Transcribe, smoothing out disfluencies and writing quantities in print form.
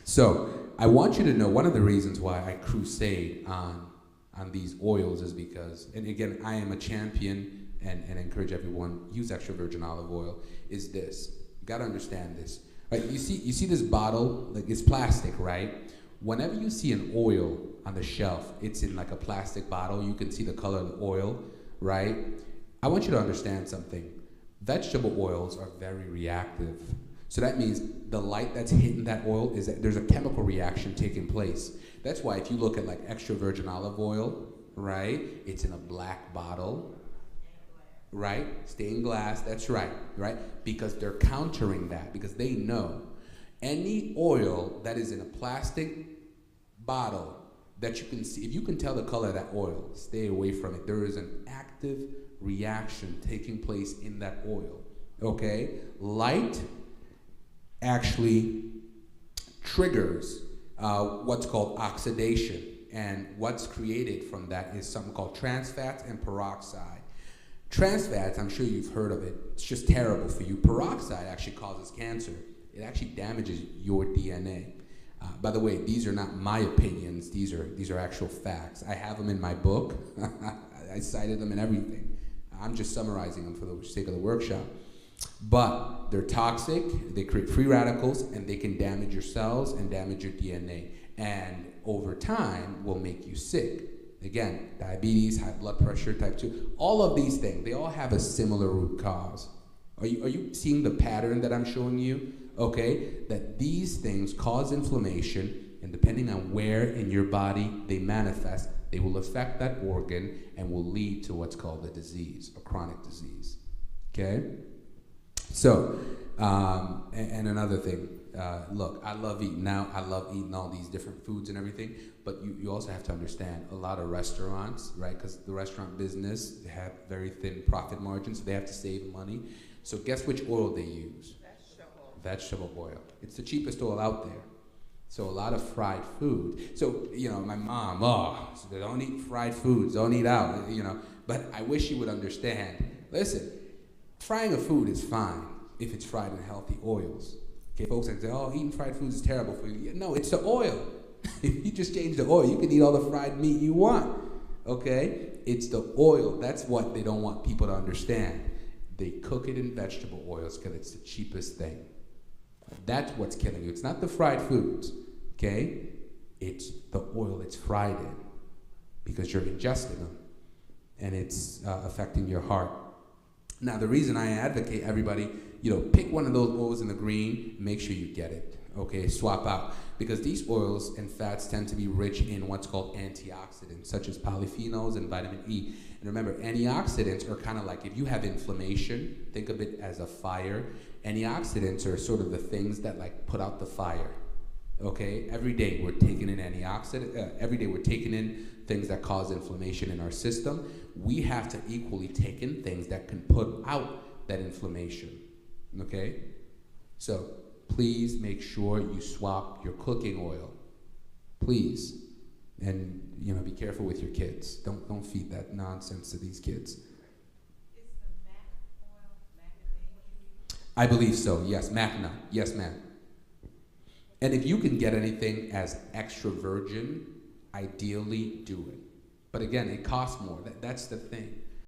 So I want you to know one of the reasons why I crusade on these oils is because, and again, I am a champion and encourage everyone, use extra virgin olive oil, is this. You gotta understand this. Right? You see this bottle, like it's plastic, right? Whenever you see an oil on the shelf, it's in like a plastic bottle, you can see the color of the oil, right? I want you to understand something. Vegetable oils are very reactive. So that means the light that's hitting that oil is that there's a chemical reaction taking place. That's why if you look at like extra virgin olive oil, right? It's in a black bottle, right? Stained glass, that's right? Because they're countering that, because they know any oil that is in a plastic bottle that you can see, if you can tell the color of that oil, stay away from it. There is an active reaction taking place in that oil, okay? Light actually triggers what's called oxidation, and what's created from that is something called trans fats and peroxide. Trans fats, I'm sure you've heard of it, it's just terrible for you. Peroxide actually causes cancer. It actually damages your DNA. By the way, these are not my opinions, these are actual facts. I have them in my book. I cited them and everything. I'm just summarizing them for the sake of the workshop. But they're toxic, they create free radicals, and they can damage your cells and damage your DNA. And over time, will make you sick. Again, diabetes, high blood pressure, type 2, all of these things, they all have a similar root cause. Are you seeing the pattern that I'm showing you? Okay, that these things cause inflammation, and depending on where in your body they manifest, they will affect that organ and will lead to what's called a disease, a chronic disease. Okay? So, and another thing, look, I love eating now. I love eating all these different foods and everything, but you also have to understand a lot of restaurants, right? Because the restaurant business have very thin profit margins, so they have to save money. So guess which oil they use? Vegetable oil. It's the cheapest oil out there. So a lot of fried food. So, my mom, so don't eat fried foods, don't eat out, But I wish you would understand, listen, frying a food is fine if it's fried in healthy oils. Okay, folks that say, eating fried foods is terrible for you. No, it's the oil. If you just change the oil, you can eat all the fried meat you want. Okay? It's the oil. That's what they don't want people to understand. They cook it in vegetable oils because it's the cheapest thing. That's what's killing you. It's not the fried foods, okay? It's the oil it's fried in because you're ingesting them, and it's affecting your heart. Now, the reason I advocate everybody, pick one of those oils in the green, make sure you get it, okay? Swap out, because these oils and fats tend to be rich in what's called antioxidants, such as polyphenols and vitamin E. And remember, antioxidants are kind of like, if you have inflammation, think of it as a fire. Antioxidants are sort of the things that like put out the fire, okay? Every day we're taking in antioxidant. Every day we're taking in things that cause inflammation in our system. We have to equally take in things that can put out that inflammation, okay? So please make sure you swap your cooking oil, please. And be careful with your kids. Don't feed that nonsense to these kids. Is the mac oil macadamia? I believe so. Yes, macna. Yes, ma'am. And if you can get anything as extra virgin, ideally do it. But again, it costs more. That's the thing.